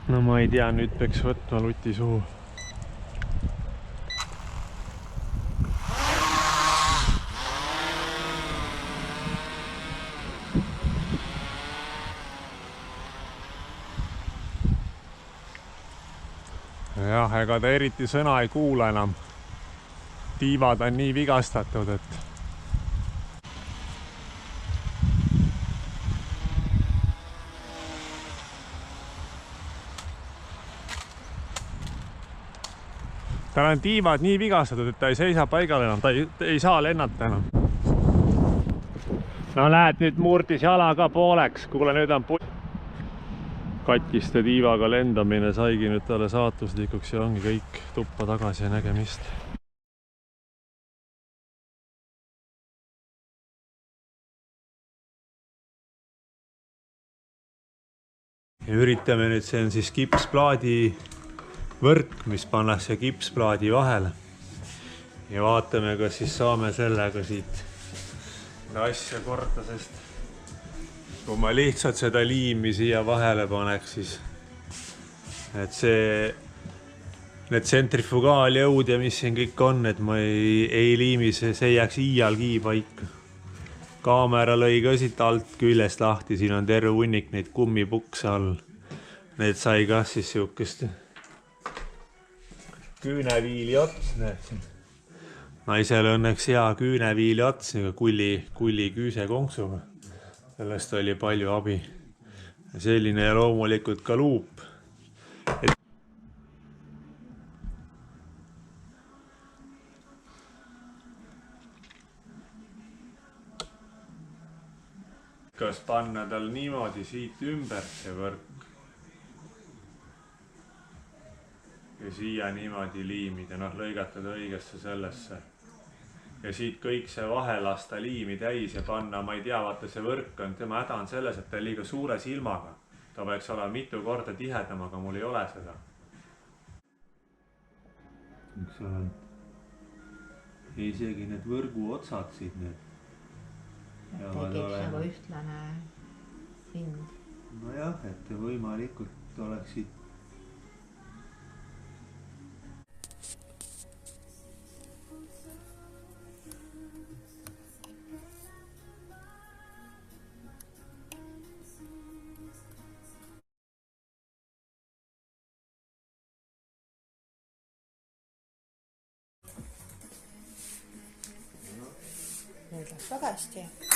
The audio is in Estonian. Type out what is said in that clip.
no ma ei tea, nüüd peaks võtma luti suhu. jah, ega ta eriti sõna ei kuula enam. Tiivad on nii vigastatud, et tal on tiivad nii vigastatud, et ta ei seisa paigal enam, ta ei saa lennata enam. No näed, nüüd murdis jala ka pooleks, kuule nüüd on katkiste tiivaga lendamine saigi nüüd talle saatuslikuks ja ongi kõik tuppa tagasi ja nägemist. Ja üritame nüüd, see on siis kipsplaadi võrk, mis pannakse kipsplaadi vahele. Ja vaatame, kas siis saame sellega siit asja korda, sest kui ma lihtsalt seda liimi siia vahele paneks, siis et need tsentrifugaaljõud ja mis siin kõik on, et ma ei liimi, see jääks iialgi paika. Kaamera lõi ka siit alt küljest lahti, siin on terve hunnik neid kummipukse all. Need sai ka siis siukest küüneviili ots, näed siin. Naisel õnneks hea küüneviili ots, kulli küüsekonksuga. Sellest oli palju abi. Selline ja loomulikult ka luup. Kas panna tal niimoodi siit ümber see võrk ja siia niimoodi liimida, lõigata ta õigesse sellesse ja siit kõik see vahe lasta liimi täis ja panna, ma ei tea, vaata see võrk on, tema häda on selles, et ta on liiga suure silmaga. Ta võiks olla mitu korda tihedam, aga mul ei ole seda. Üks on isegi need võrgu otsad siit need. Tekib nagu ühtlane pind. No jah, et võimalikult oleksid. Nüüd läks väga hästi.